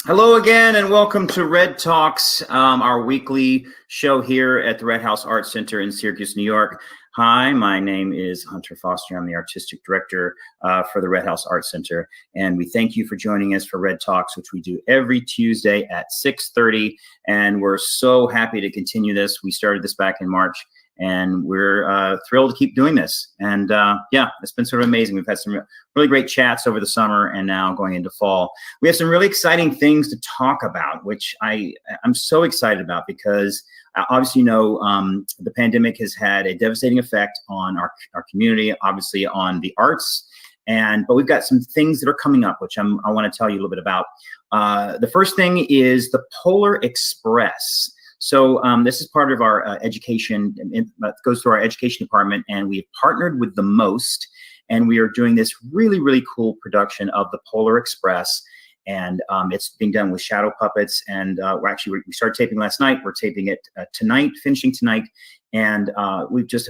Hello again, and welcome to Red Talks, our weekly show here at the Redhouse Art Center in Syracuse, New York. Hi, my name is Hunter Foster. I'm the artistic director for the Redhouse Art Center, and we thank you for joining us for Red Talks, which we do every Tuesday at 6:30, and we're so happy to continue this. We started this back in March, and we're thrilled to keep doing this. And yeah, it's been sort of amazing. We've had some really great chats over the summer and now going into fall. We have some really exciting things to talk about, which I'm so excited about because obviously, the pandemic has had a devastating effect on our community, obviously on the arts. But we've got some things that are coming up, which I want to tell you a little bit about. The first thing is the Polar Express. So this is part of our education, it goes through our education department, and we've partnered with the Most, and we are doing this really, really cool production of the Polar Express. And it's being done with shadow puppets. And we started taping last night. We're taping it tonight, finishing tonight. And we've just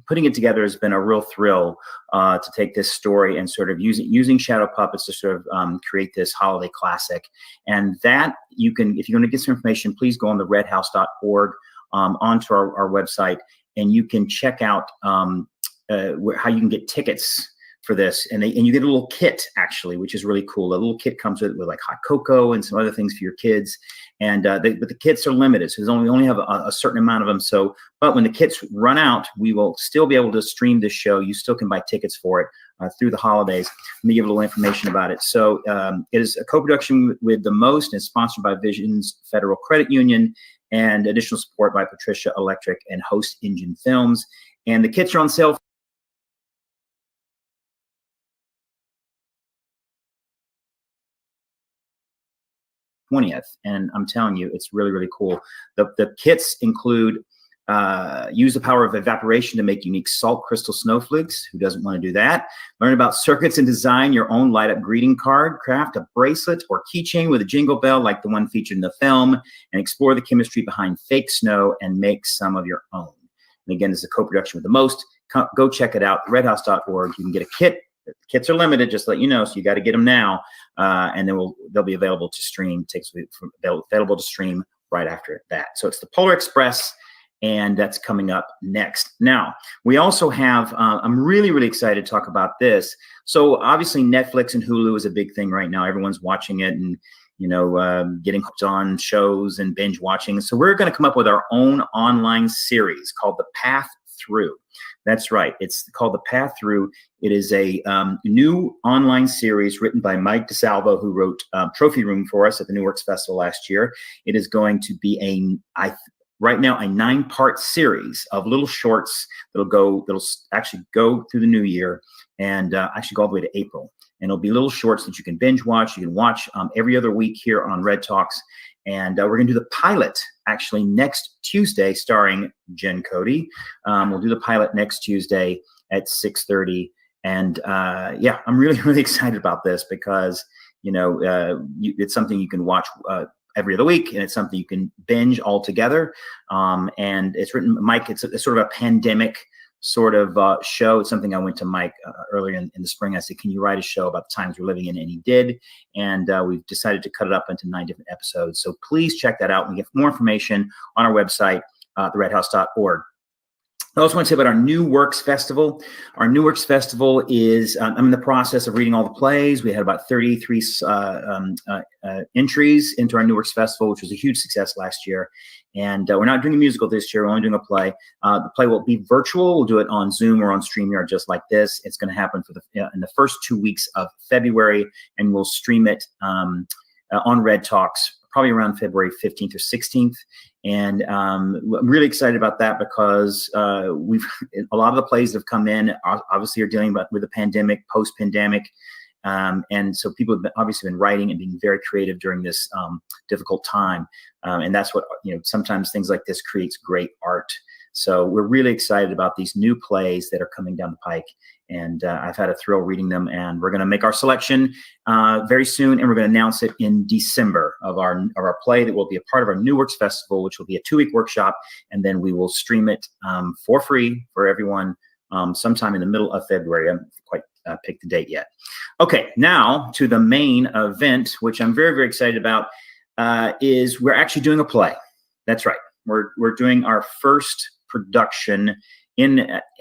putting it together has been a real thrill to take this story and sort of using shadow puppets to sort of create this holiday classic. And that you can, if you want to get some information, please go on the redhouse.org onto our website, and you can check out how you can get tickets for this, and you get a little kit actually, which is really cool. A little kit comes with like hot cocoa and some other things for your kids, and but the kits are limited, so we only have a certain amount of them. So, but when the kits run out, we will still be able to stream this show. You still can buy tickets for it through the holidays. Let me give a little information about it. So, it is a co-production with the Most, and it's sponsored by Visions Federal Credit Union, and additional support by Patricia Electric and Host Engine Films. And the kits are on sale 20th, and I'm telling you, it's really, really cool. The kits include use the power of evaporation to make unique salt crystal snowflakes. Who doesn't want to do that? Learn about circuits and design your own light up greeting card. Craft a bracelet or keychain with a jingle bell like the one featured in the film, and explore the chemistry behind fake snow and make some of your own. And again, this is a co-production with the Most. Go check it out, redhouse.org. You can get a kit. The kits are limited, just to let you know, so you got to get them now, and then they'll be available to stream. Available to stream right after that. So it's the Polar Express, and that's coming up next. Now we also have. I'm really, really excited to talk about this. So obviously, Netflix and Hulu is a big thing right now. Everyone's watching it, and getting hooked on shows and binge watching. So we're going to come up with our own online series called The Path Through. That's right. It's called The Path Through. It is a new online series written by Mike DeSalvo, who wrote Trophy Room for us at the New Works Festival last year. It is going to be right now a 9-part series of little shorts that'll actually go through the new year and actually go all the way to April. And it'll be little shorts that you can binge watch. You can watch every other week here on Red Talks. And we're going to do the pilot actually next Tuesday, starring Jen Cody. We'll do the pilot next Tuesday at 6:30. And yeah, I'm really, really excited about this because, it's something you can watch every other week, and it's something you can binge all together. And it's written, Mike, it's sort of a pandemic sort of show. It's something I went to Mike earlier in the spring. I said, can you write a show about the times we're living in? And he did. And we've decided to cut it up into 9 different episodes. So please check that out. We get more information on our website, theredhouse.org. I also want to say about our New Works Festival. Our New Works Festival is, I'm in the process of reading all the plays. We had about 33 entries into our New Works Festival, which was a huge success last year. And we're not doing a musical this year. We're only doing a play. The play will be virtual. We'll do it on Zoom or on StreamYard just like this. It's going to happen in the first 2 weeks of February, and we'll stream it on Red Talks probably around February 15th or 16th. And I'm really excited about that because a lot of the plays that have come in obviously are dealing with the pandemic, post-pandemic. And so people have obviously been writing and being very creative during this difficult time. And that's what, sometimes things like this creates great art. So we're really excited about these new plays that are coming down the pike. And I've had a thrill reading them, and we're going to make our selection very soon, and we're going to announce it in December of our play that will be a part of our New Works Festival, which will be a 2-week workshop, and then we will stream it for free for everyone sometime in the middle of February. I'm quite picked the date yet. Okay, now to the main event, which I'm very, very excited about, is we're actually doing a play. That's right. We're doing our first production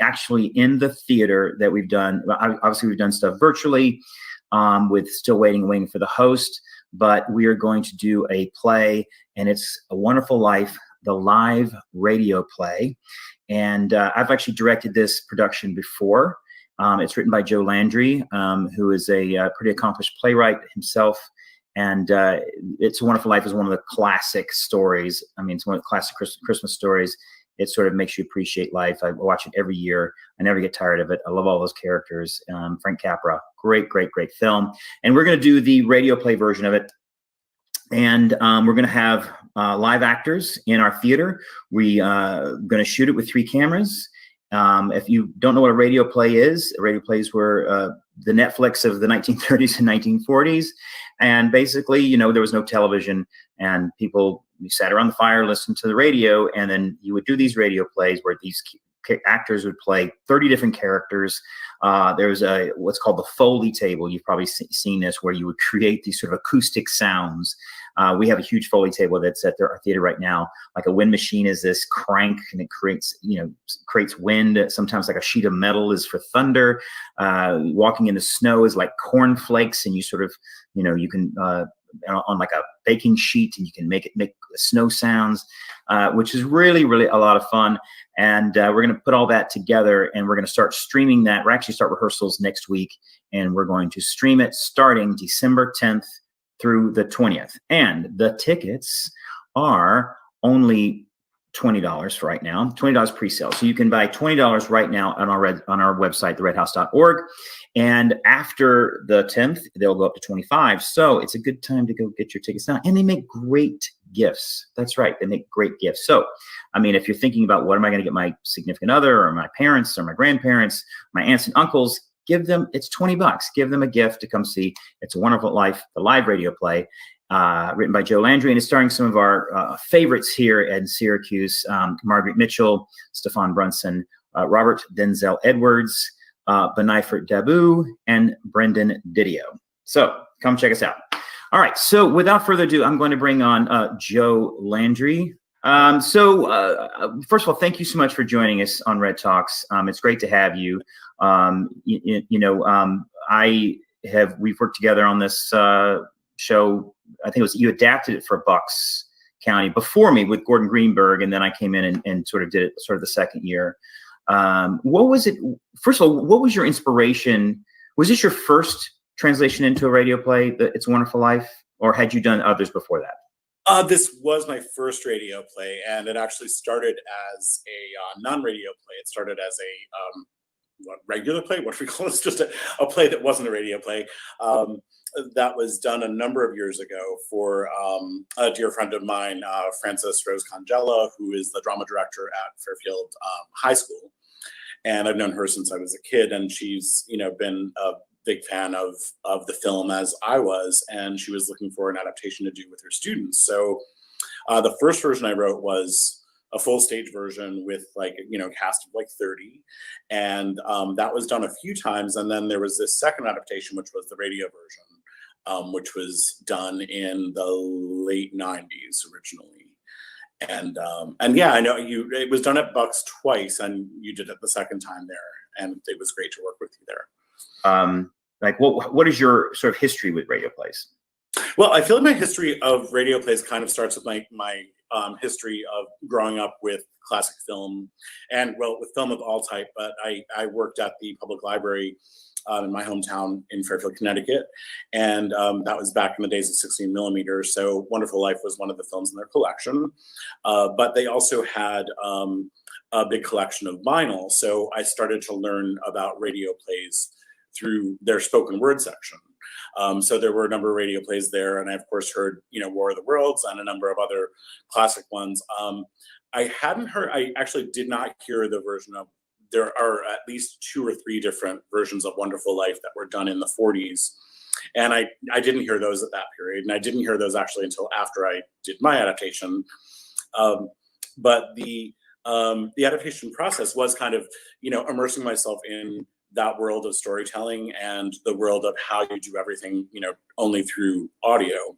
actually in the theater that we've done. Obviously, we've done stuff virtually with still waiting for the host, but we are going to do a play, and it's A Wonderful Life, the live radio play. And I've actually directed this production before. It's written by Joe Landry, who is a pretty accomplished playwright himself. And It's a Wonderful Life is one of the classic stories. I mean, it's one of the classic Christmas stories. It sort of makes you appreciate life. I watch it every year. I never get tired of it. I love all those characters. Frank Capra, great film. And we're going to do the radio play version of it. And we're going to have live actors in our theater. We going to shoot it with 3 cameras. If you don't know what a radio play is were the Netflix of the 1930s and 1940s. And basically, there was no television, and we sat around the fire, listened to the radio, and then you would do these radio plays where these actors would play 30 different characters. There's what's called the Foley table. You've probably seen this, where you would create these sort of acoustic sounds. We have a huge Foley table that's at our theater right now. Like a wind machine is this crank, and it creates wind. Sometimes like a sheet of metal is for thunder. Walking in the snow is like cornflakes, and you sort of, you can on like a baking sheet, and you can make snow sounds, which is really, really a lot of fun. And we're going to put all that together, and we're going to start streaming that. We're actually start rehearsals next week, and we're going to stream it starting December 10th through the 20th. And the tickets are only $20 for right now, $20 pre-sale. So you can buy $20 right now on our website, theredhouse.org. And after the 10th, they'll go up to $25. So it's a good time to go get your tickets now. And they make great gifts. That's right. They make great gifts. So, I mean, if you're thinking about what am I going to get my significant other or my parents or my grandparents, my aunts and uncles, it's $20. Give them a gift to come see It's a Wonderful Life, the live radio play, written by Joe Landry, and it's starring some of our favorites here in Syracuse: Margaret Mitchell, Stefan Brunson, Robert Denzel Edwards, Benifert Dabu, and Brendan Didio. So come check us out. All right. So without further ado, I'm going to bring on Joe Landry. First of all, thank you so much for joining us on Red Talks. It's great to have you. We've worked together on this show. I think you adapted it for Bucks County before me with Gordon Greenberg, and then I came in and sort of did it sort of the second year. What was it? First of all, what was your inspiration? Was this your first translation into a radio play, It's a Wonderful Life, or had you done others before that? This was my first radio play, and it actually started as a non-radio play. It started as a regular play. What do we call it? It's just a play that wasn't a radio play. That was done a number of years ago for a dear friend of mine, Frances Rose Congella, who is the drama director at Fairfield High School. And I've known her since I was a kid, and she's been a big fan of the film as I was, and she was looking for an adaptation to do with her students. So the first version I wrote was a full stage version with cast of 30, and that was done a few times. And then there was this second adaptation, which was the radio version, which was done in the late 90s originally. And yeah, I know it was done at Bucks twice, and you did it the second time there, and it was great to work with you there. What is your sort of history with radio plays? Well, I feel like my history of radio plays kind of starts with my history of growing up with classic film, and with film of all type. But I worked at the public library in my hometown in Fairfield, Connecticut, and that was back in the days of 16 millimeters. So Wonderful Life was one of the films in their collection, but they also had a big collection of vinyl. So I started to learn about radio plays through their spoken word section. So there were a number of radio plays there, and I of course heard War of the Worlds and a number of other classic ones. I actually did not hear the version of, there are at least 2 or 3 different versions of Wonderful Life that were done in the 40s, and I didn't hear those at that period, and I didn't hear those actually until after I did my adaptation. But the adaptation process was kind of immersing myself in that world of storytelling and the world of how you do everything, only through audio.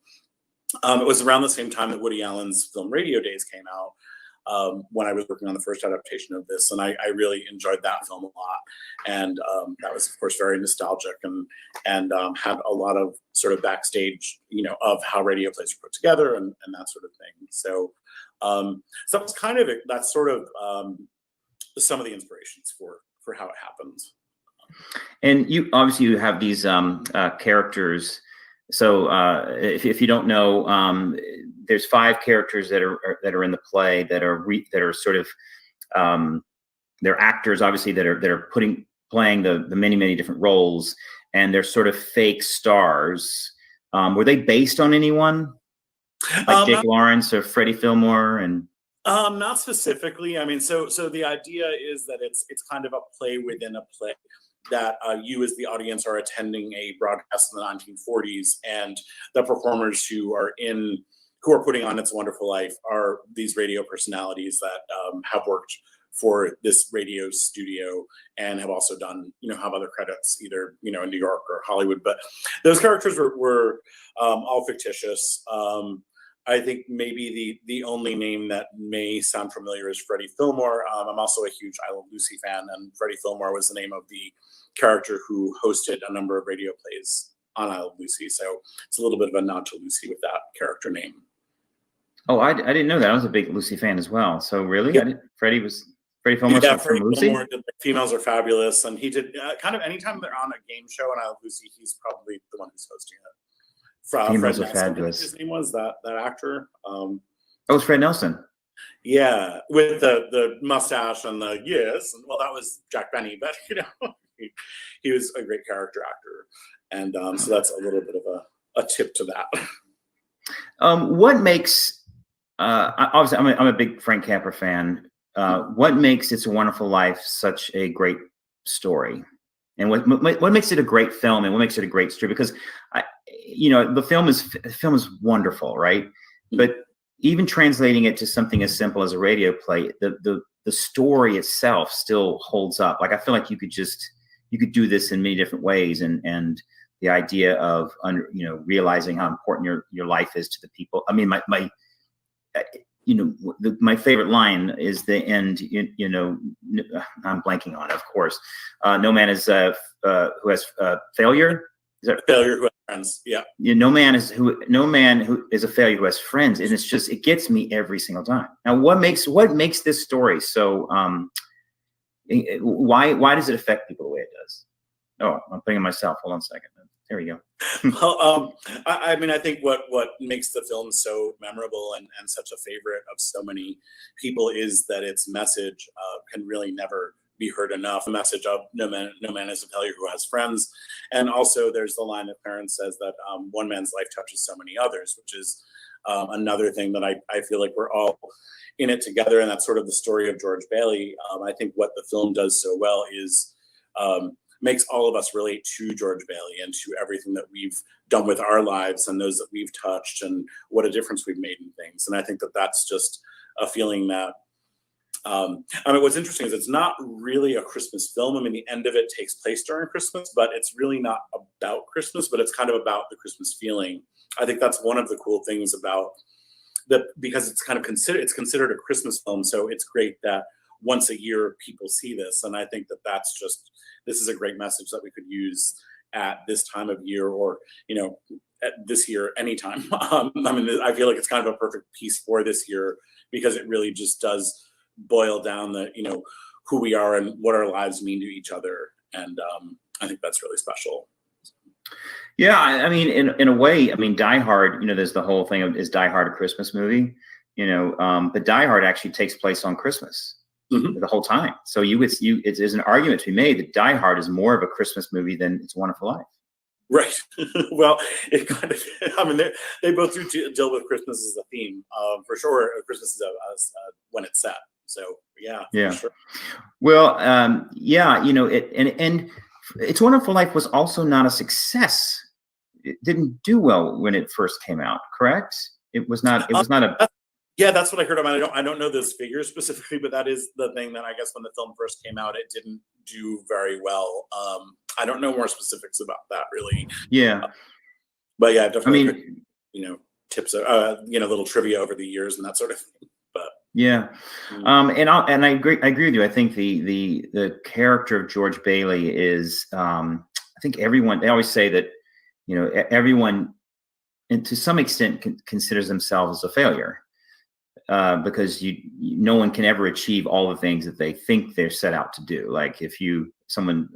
It was around the same time that Woody Allen's film Radio Days came out, when I was working on the first adaptation of this, and I really enjoyed that film a lot. And that was, of course, very nostalgic and had a lot of sort of backstage, of how radio plays are put together and that sort of thing. So, so it's kind of that's sort of some of the inspirations for how it happens. And you obviously you have these characters. So if you don't know, there's 5 characters that are in the play that are sort of they're actors, obviously, that are playing the many different roles, and they're sort of fake stars. Were they based on anyone like Jake Lawrence or Freddie Fillmore? And not specifically. I mean, so the idea is that it's kind of a play within a play, that you as the audience are attending a broadcast in the 1940s, and the performers who are putting on It's a Wonderful Life are these radio personalities that have worked for this radio studio and have also done, have other credits either, in New York or Hollywood. But those characters were all fictitious. I think maybe the only name that may sound familiar is Freddie Fillmore. I'm also a huge I Love Lucy fan, and Freddie Fillmore was the name of the character who hosted a number of radio plays on I Love Lucy. So it's a little bit of a nod to Lucy with that character name. Oh, I didn't know that. I was a big Lucy fan as well. So really, yeah. Freddie Fillmore Freddie from Lucy? Fillmore did Females Are Fabulous, and he did kind of anytime they're on a game show on I Love Lucy, he's probably the one who's hosting it. Females Are Fabulous. His name was that actor. Oh, it was Fred Nelson. Yeah, with the mustache and the yes, and well, that was Jack Benny, but he was a great character actor, and so that's a little bit of a tip to that. What makes obviously I'm a big Frank Capra fan. What makes It's a Wonderful Life such a great story, and what makes it a great film, and what makes it a great story? Because the film is wonderful, right? But even translating it to something as simple as a radio play, the story itself still holds up. Like, I feel like you could do this in many different ways, and the idea of realizing how important your life is to the people. I mean, my favorite line is the end. I'm blanking on it, of course. No man is who has failure. Is that failure who has friends? Yeah. No man who is a failure who has friends, and it gets me every single time. Now, what makes this story so? Why does it affect people the way it does? Oh, I'm thinking myself. Hold on a second. There we go. Well, I mean, I think what makes the film so memorable and such a favorite of so many people is that its message can really never be heard enough. The message of no man is a failure who has friends. And also there's the line that Clarence says that one man's life touches so many others, which is another thing that I feel like we're all in it together. And that's sort of the story of George Bailey. I think what the film does so well is makes all of us relate to George Bailey and to everything that we've done with our lives and those that we've touched and what a difference we've made in things. And I think that that's just a feeling that I mean, what's interesting is it's not really a Christmas film. I mean, the end of it takes place during Christmas, but it's really not about Christmas, but it's kind of about the Christmas feeling. I think that's one of the cool things about because it's kind of considered a Christmas film. So it's great that once a year people see this. And I think that this is a great message that we could use at this time of year or, at this year, anytime. I mean, I feel like it's kind of a perfect piece for this year because it really just does boil down who we are and what our lives mean to each other. And I think that's really special. Yeah, I mean, in a way, I mean, Die Hard, there's the whole thing of, is Die Hard a Christmas movie? But Die Hard actually takes place on Christmas the whole time. So there's an argument to be made that Die Hard is more of a Christmas movie than It's a Wonderful Life. Right. Well, it kind of, I mean, they both do deal with Christmas as a theme, for sure. Christmas is when it's set. So yeah. For sure. Well, and It's a Wonderful Life was also not a success. It didn't do well when it first came out, correct? It was not a Yeah, that's what I heard about. I don't know those figures specifically, but that is the thing that I guess when the film first came out, it didn't do very well. I don't know more specifics about that really. Yeah. But yeah, I've I definitely heard, mean, tips, little trivia over the years and that sort of thing. But yeah. And I agree with you. I think the character of George Bailey is, I think they always say that, everyone, and to some extent, considers themselves a failure, because no one can ever achieve all the things that they think they're set out to do. Like if someone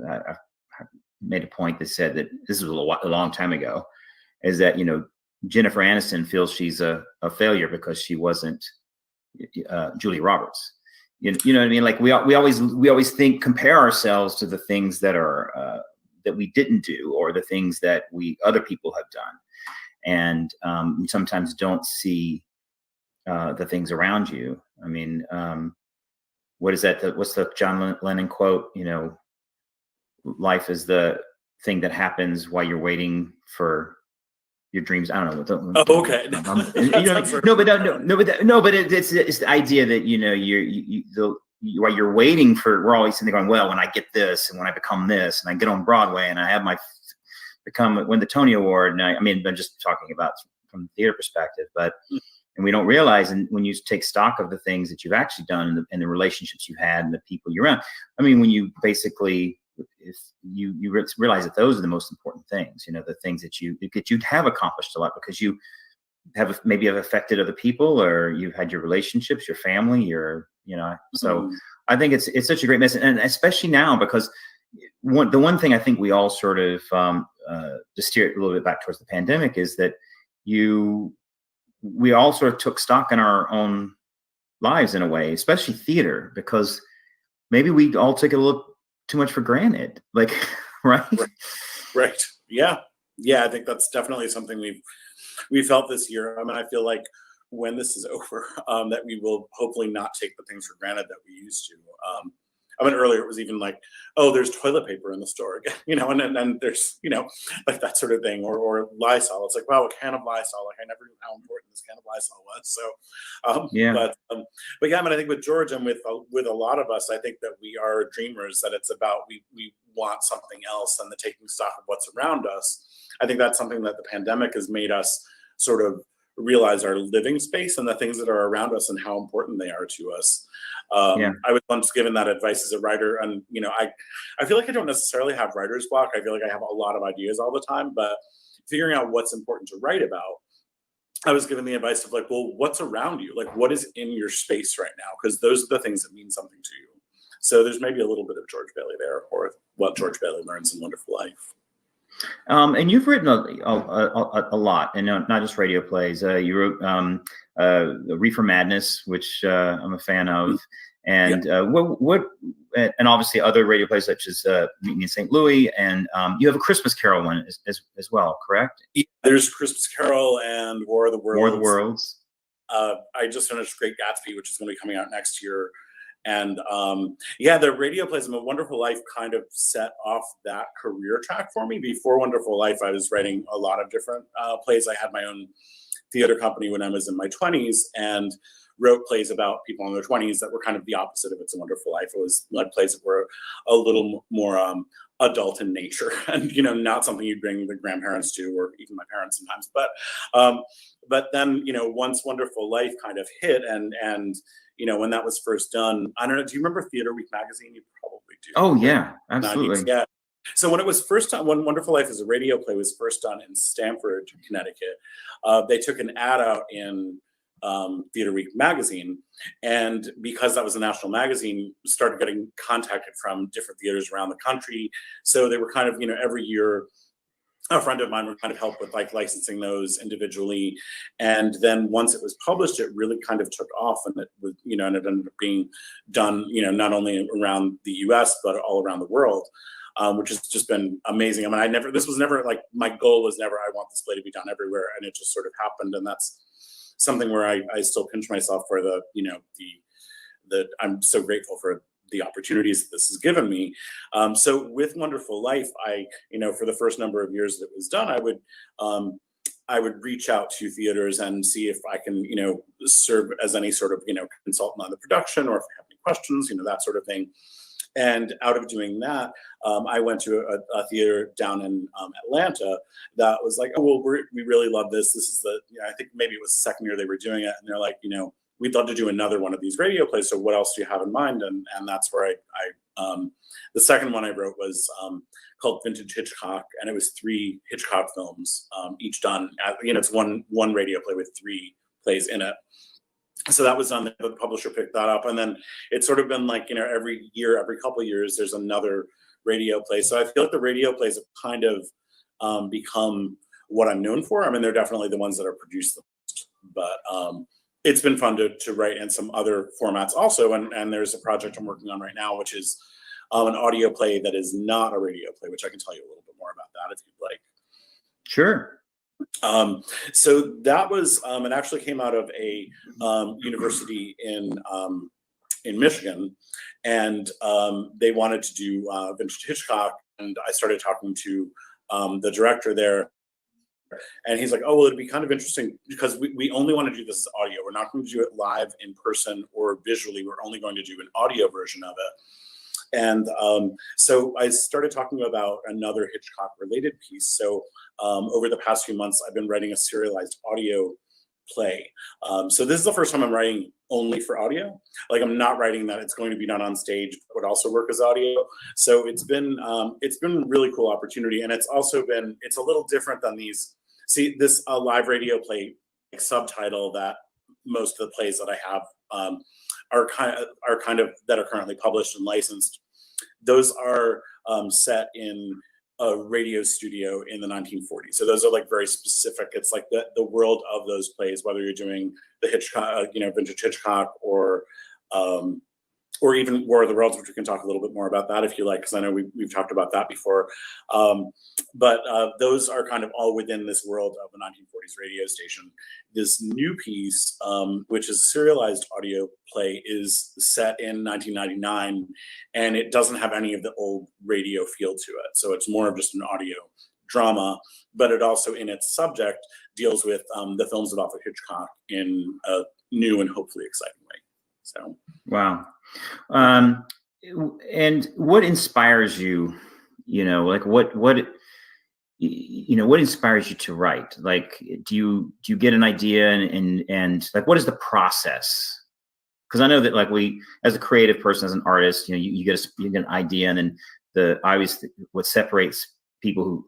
made a point that said that this was a long time ago, is that, Jennifer Aniston feels she's a failure because she wasn't Julia Roberts. You know what I mean? Like we always compare ourselves to the things that are that we didn't do, or the things that other people have done, and we sometimes don't see the things around you. I mean, what is that? What's the John Lennon quote? Life is the thing that happens while you're waiting for your dreams. I don't know. Oh, okay. But it's the idea that while you're waiting for, we're always sitting there going, well, when I get this, and when I become this, and I get on Broadway, and I have win the Tony Award, and I'm just talking about from the theater perspective, but and we don't realize, and when you take stock of the things that you've actually done and the relationships you had and the people you're around, I mean, when you basically, if you realize that those are the most important things, the things that you have accomplished a lot because you maybe have affected other people, or you've had your relationships, your family, so I think it's such a great message. And especially now, because the one thing I think we all sort of to steer it a little bit back towards the pandemic is that we all sort of took stock in our own lives in a way, especially theater, because maybe we all took it a little too much for granted, like, right? Right. Yeah. I think that's definitely something we felt this year. I mean, I feel like when this is over, that we will hopefully not take the things for granted that we used to. Earlier it was even like, oh, there's toilet paper in the store again, and then there's, like that sort of thing, or Lysol. It's like, wow, a can of Lysol. Like I never knew how important this can of Lysol was. So, yeah. But yeah, I think with George and with a lot of us, I think that we are dreamers. That it's about we want something else, and the taking stock of what's around us. I think that's something that the pandemic has made us sort of realize our living space and the things that are around us and how important they are to us. I was once given that advice as a writer, and I feel like I don't necessarily have writer's block. I feel like I have a lot of ideas all the time, but figuring out what's important to write about, I was given the advice of like, well, what's around you? Like, what is in your space right now? Because those are the things that mean something to you. So there's maybe a little bit of George Bailey there, or what George Bailey learns in Wonderful Life. And you've written a lot, and not just radio plays. You wrote Reefer Madness, which I'm a fan of, and and obviously other radio plays such as Meet Me in St. Louis, and you have a Christmas Carol one as well, correct? Yeah, there's Christmas Carol and War of the Worlds. War of the Worlds. I just finished Great Gatsby, which is going to be coming out next year. And the radio plays in A Wonderful Life kind of set off that career track for me. Before Wonderful Life, I was writing a lot of different plays. I had my own theater company when I was in my 20s and wrote plays about people in their 20s that were kind of the opposite of It's a Wonderful Life. It was like plays that were a little more adult in nature and, not something you'd bring the grandparents to, or even my parents sometimes. But then, once Wonderful Life kind of hit and when that was first done, I don't know, do you remember Theater Week magazine? You probably do. Oh, yeah, absolutely. Yeah. So when it was first done, when Wonderful Life as a radio play was first done in Stamford, Connecticut, they took an ad out in Theater Week magazine. And because that was a national magazine, started getting contacted from different theaters around the country. So they were kind of, every year, a friend of mine would kind of help with like licensing those individually. And then once it was published, it really kind of took off, and it was, and it ended up being done, not only around the US, but all around the world, which has just been amazing. I mean, this was never like, my goal was never, I want this play to be done everywhere. And it just sort of happened. And that's something where I still pinch myself for the I'm so grateful for the opportunities that this has given me. So with Wonderful Life, I, for the first number of years that it was done, I would reach out to theaters and see if I can, serve as any sort of, consultant on the production, or if I have any questions, that sort of thing. And out of doing that, I went to a theater down in Atlanta that was like, oh, well, we really love this. This is I think maybe it was the second year they were doing it. And they're like, we'd love to do another one of these radio plays. So what else do you have in mind? And that's where the second one I wrote was called Vintage Hitchcock. And it was 3 Hitchcock films, each done it's one radio play with 3 plays in it. So that was done. The publisher picked that up, and then it's sort of been like, every year, every couple of years, there's another radio play. So I feel like the radio plays have kind of become what I'm known for. I mean, they're definitely the ones that are produced the most, but it's been fun to write in some other formats also. And there's a project I'm working on right now, which is an audio play that is not a radio play, which I can tell you a little bit more about that if you'd like. Sure. So that was, it actually came out of a university in Michigan, and they wanted to do Vintage Hitchcock, and I started talking to the director there, and he's like, oh, well, it'd be kind of interesting because we only want to do this as audio. We're not going to do it live in person or visually. We're only going to do an audio version of it. And so I started talking about another Hitchcock related piece. So over the past few months, I've been writing a serialized audio play. So this is the first time I'm writing only for audio. Like, I'm not writing that it's going to be done on stage, but would also work as audio. So it's been a really cool opportunity. And it's also been, it's a little different than these. See, this live radio play subtitle that most of the plays that I have are kind of that are currently published and licensed. Those are set in a radio studio in the 1940s. So those are like very specific. It's like the world of those plays, whether you're doing the Hitchcock, Vintage Hitchcock, or even War of the Worlds, which we can talk a little bit more about that if you like, because I know we've talked about that before. But those are kind of all within this world of a 1940s radio station. This new piece, which is a serialized audio play, is set in 1999, and it doesn't have any of the old radio feel to it. So it's more of just an audio drama, but it also, in its subject, deals with the films of Alfred Hitchcock in a new and hopefully exciting way. So, wow. And what inspires you, like what inspires you to write? Like, do you get an idea and like, what is the process? Because I know that, like, as a creative person, as an artist, you get an idea, and then what separates people who,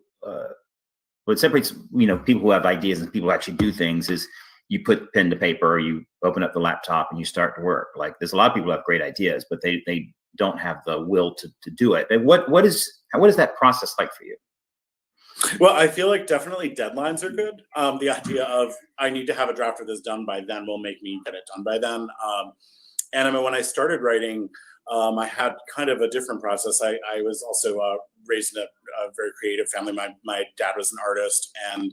people who have ideas and people who actually do things is you put pen to paper, or you open up the laptop and you start to work. Like, there's a lot of people who have great ideas, but they don't have the will to do it. And what is that process like for you? Well, I feel like definitely deadlines are good. The idea of I need to have a draft of this done by then will make me get it done by then. And I mean, when I started writing, I had kind of a different process. I was also raised in a very creative family. My dad was an artist, and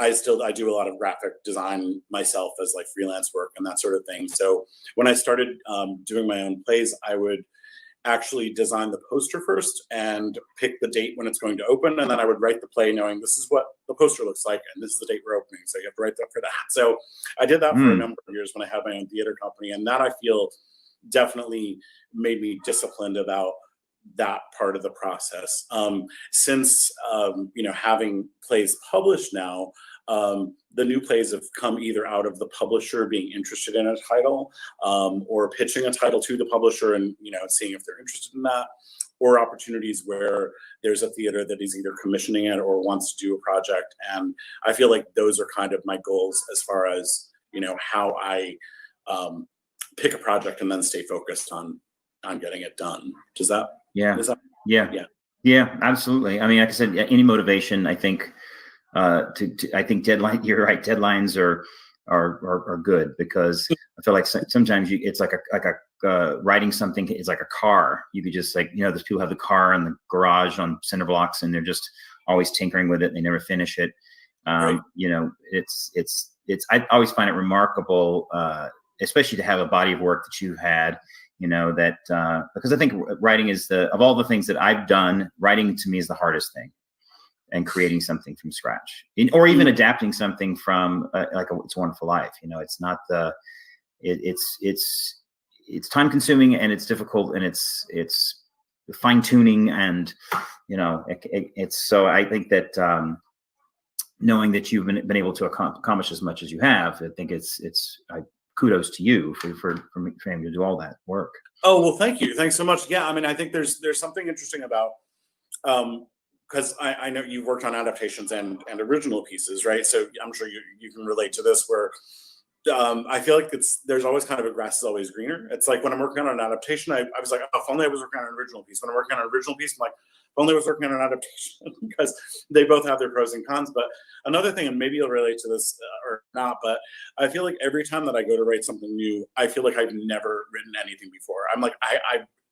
I do a lot of graphic design myself as like freelance work and that sort of thing. So when I started doing my own plays, I would actually design the poster first and pick the date when it's going to open. And then I would write the play knowing this is what the poster looks like and this is the date we're opening. So you have to write that for that. So I did that for a number of years when I had my own theater company. And that, I feel, definitely made me disciplined about that part of the process. Since having plays published now, the new plays have come either out of the publisher being interested in a title, or pitching a title to the publisher and seeing if they're interested in that, or opportunities where there's a theater that is either commissioning it or wants to do a project. And I feel like those are kind of my goals as far as how I pick a project and then stay focused on getting it done. Does that? Yeah. Yeah, absolutely. I mean, like I said, any motivation, I think, I think you're right. Deadlines are good, because I feel like sometimes it's like writing something is like a car. You could just there's people who have the car in the garage on cinder blocks and they're just always tinkering with it. They never finish it. Right. I always find it remarkable, especially to have a body of work that you've had, because I think writing is of all the things that I've done, writing to me is the hardest thing. and creating something from scratch, or even adapting something from like It's a Wonderful Life. It's not it's time consuming, and it's difficult, and it's fine tuning, and it's so I think that knowing that you've been able to accomplish as much as you have, I think it's kudos to you for able to do all that work. Oh, well, thank you. Thanks so much. Yeah, I mean, I think there's something interesting about, because I know you've worked on adaptations and original pieces, right? So I'm sure you can relate to this, where I feel like there's always kind of a grass is always greener. It's like when I'm working on an adaptation, I was like, oh, if only I was working on an original piece. When I'm working on an original piece, I'm like, if only I was working on an adaptation, because they both have their pros and cons. But another thing, and maybe you'll relate to this or not, but I feel like every time that I go to write something new, I feel like I've never written anything before. I'm like,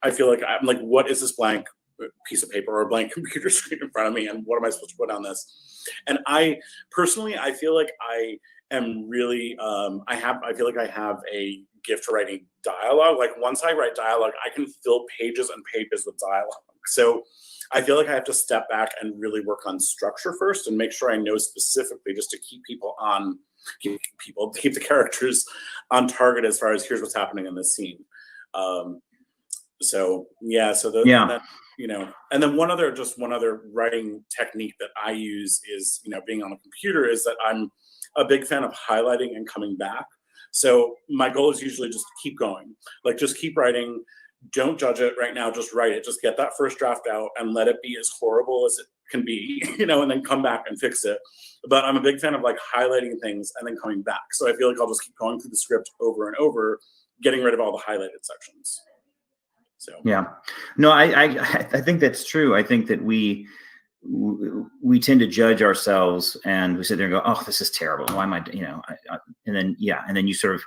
I feel like I'm like, what is this blank piece of paper or a blank computer screen in front of me, and what am I supposed to put on this? And I personally, I feel like I am really, I feel like I have a gift for writing dialogue. Like once I write dialogue, I can fill pages and pages with dialogue. So I feel like I have to step back and really work on structure first and make sure I know specifically, just to keep the characters on target as far as here's what's happening in this scene. And then one other writing technique that I use is, being on a computer, is that I'm a big fan of highlighting and coming back. So my goal is usually just keep going, like just keep writing. Don't judge it right now. Just write it. Just get that first draft out and let it be as horrible as it can be, and then come back and fix it. But I'm a big fan of like highlighting things and then coming back. So I feel like I'll just keep going through the script over and over, getting rid of all the highlighted sections. So yeah, no, I think that's true. I think that we tend to judge ourselves, and we sit there and go, "Oh, this is terrible. Why am I?" And then you sort of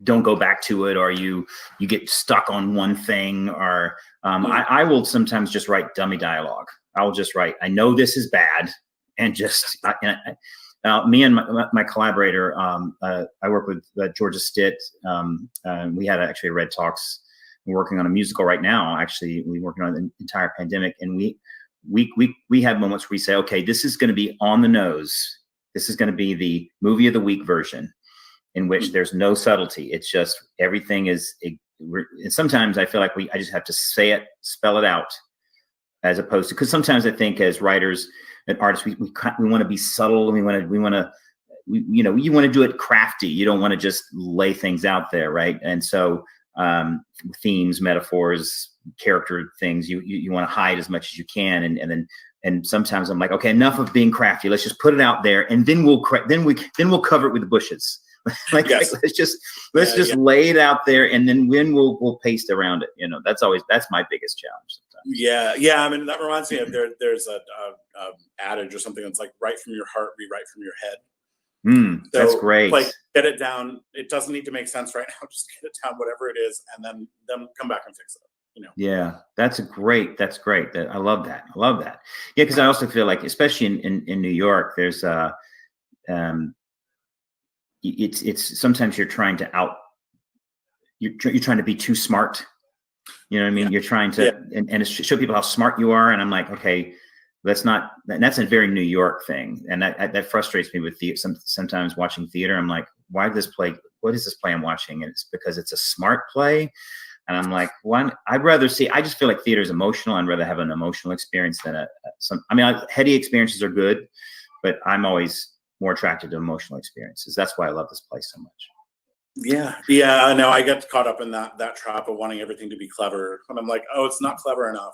don't go back to it, or you get stuck on one thing, or I will sometimes just write dummy dialogue. I'll just write, I know this is bad, and just me and my collaborator, I work with Georgia Stitt. We had actually a REDTalks. We're working on a musical right now. Actually, we're working on the entire pandemic, and we have moments where we say, okay, this is going to be on the nose. This is going to be the movie of the week version, in which there's no subtlety. It's just everything is. And sometimes I feel like I just have to say it, spell it out, as opposed to, because sometimes I think as writers and artists, we want to be subtle. You want to do it crafty. You don't want to just lay things out there, right? And so themes, metaphors, character things, you want to hide as much as you can, and sometimes I'm like, okay, enough of being crafty. Let's just put it out there, and then we'll cover it with the bushes. Like, yes. let's just lay it out there, and then we'll paste around it. That's my biggest challenge sometimes. Yeah. I mean, that reminds me of there's a adage or something that's like, write from your heart, rewrite from your head. So, that's great. Like, get it down. It doesn't need to make sense right now. Just get it down, whatever it is, and then come back and fix it. Yeah, that's great. I love that. Yeah, because I also feel like, especially in New York, there's it's sometimes you're trying to you're trying to be too smart. You know what I mean? Yeah. You're trying to and show people how smart you are, and I'm like, okay, that's a very New York thing, and that frustrates me with sometimes watching theater. I'm like, what is this play I'm watching? And it's because it's a smart play, and I'm like, I'd rather see. I just feel like theater is emotional. I'd rather have an emotional experience than heady experiences are good, but I'm always more attracted to emotional experiences. That's why I love this play so much. Yeah. I know. I get caught up in that trap of wanting everything to be clever, and I'm like, oh, it's not clever enough.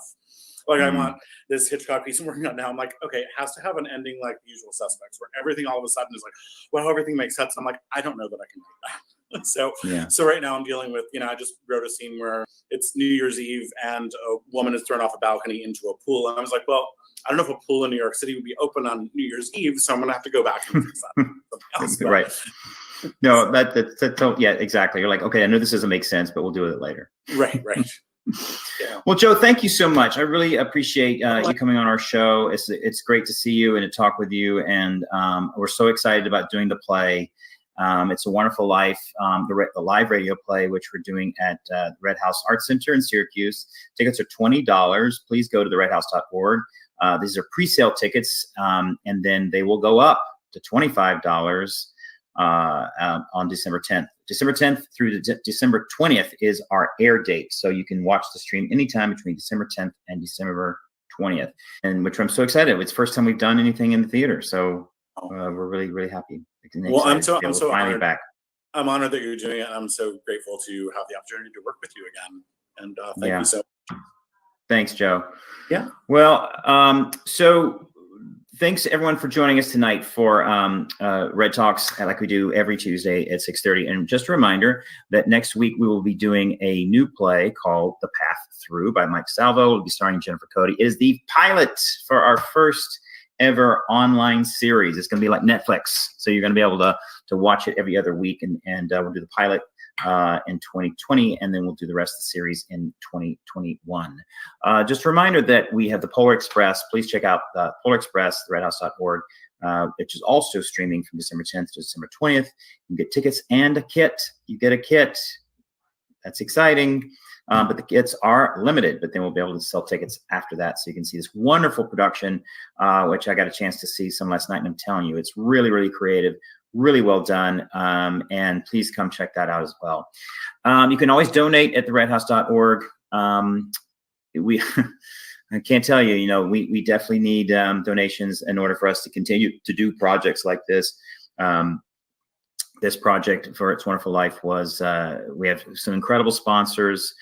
Like, I want this Hitchcock piece I'm working on now. I'm like, okay, it has to have an ending like The Usual Suspects, where everything all of a sudden is like, well, everything makes sense. I'm like, I don't know that I can do that. So right now I'm dealing with, I just wrote a scene where it's New Year's Eve and a woman is thrown off a balcony into a pool. And I was like, well, I don't know if a pool in New York City would be open on New Year's Eve, so I'm going to have to go back and fix that. Right. No, yeah, exactly. You're like, okay, I know this doesn't make sense, but we'll do it later. Right. Yeah. Well, Joe, thank you so much. I really appreciate you coming on our show. It's great to see you and to talk with you, and we're so excited about doing the play. It's a Wonderful Life, the live radio play, which we're doing at Redhouse Art Center in Syracuse. Tickets are $20. Please go to the redhouse.org. These are pre-sale tickets, and then they will go up to $25 on December 10th. December 10th through December 20th is our air date. So you can watch the stream anytime between December 10th and December 20th, and which I'm so excited. It's the first time we've done anything in the theater. So we're really, really happy. Well, I'm so finally honored. back. I'm honored that you're doing it. I'm so grateful to have the opportunity to work with you again. And thank you so much. Thanks, Joe. Yeah. Well, so thanks everyone for joining us tonight for Red Talks, like we do every Tuesday at 6:30. And just a reminder that next week we will be doing a new play called The Path Through by Mike Salvo. It'll be starring Jennifer Cody. It is the pilot for our first ever online series. It's going to be like Netflix. So you're going to be able to watch it every other week. And we'll do the pilot in 2020, and then we'll do the rest of the series in 2021. Just a reminder that we have the Polar Express. Please check out the Polar Express, the redhouse.org, which is also streaming from December 10th to December 20th. You can get tickets and a kit. You get a kit. That's exciting. But the kits are limited, but then we'll be able to sell tickets after that. So you can see this wonderful production, which I got a chance to see some last night. And I'm telling you, it's really, really creative, really well done. And please come check that out as well. You can always donate at the redhouse.org. I can't tell you, we definitely need donations in order for us to continue to do projects like this. This project for It's Wonderful Life was, we have some incredible sponsors,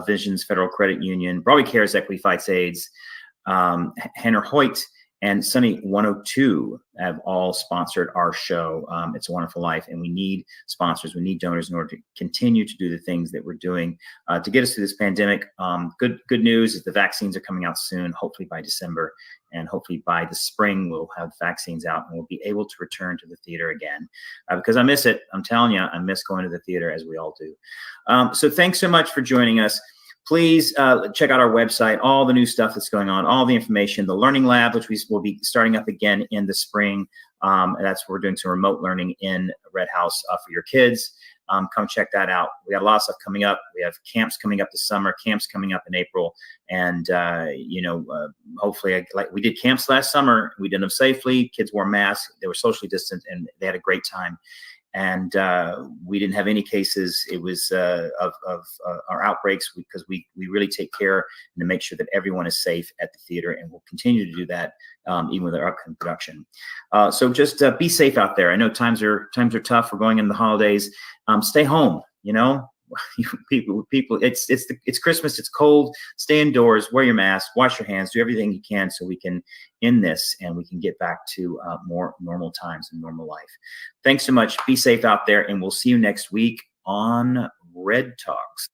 Visions Federal Credit Union, Broadway Cares, Equity Fights AIDS, Henner Hoyt, and Sunny 102 have all sponsored our show, It's a Wonderful Life. And we need sponsors, we need donors in order to continue to do the things that we're doing to get us through this pandemic. Good news is the vaccines are coming out soon, hopefully by December. And hopefully by the spring, we'll have vaccines out and we'll be able to return to the theater again. Because I miss it. I'm telling you, I miss going to the theater, as we all do. So thanks so much for joining us. Please check out our website, all the new stuff that's going on, all the information, the Learning Lab, which we will be starting up again in the spring. And that's where we're doing some remote learning in Redhouse for your kids. Come check that out. We got a lot of stuff coming up. We have camps coming up this summer, camps coming up in April. And, hopefully, like we did camps last summer. We did them safely. Kids wore masks. They were socially distant, and they had a great time. And we didn't have any cases. It was of our outbreaks, because we really take care to make sure that everyone is safe at the theater, and we'll continue to do that even with our upcoming production. So just be safe out there. I know times are tough. We're going into the holidays. Stay home. People. It's Christmas. It's cold. Stay indoors. Wear your mask. Wash your hands. Do everything you can so we can end this and we can get back to more normal times and normal life. Thanks so much. Be safe out there, and we'll see you next week on Red Talks.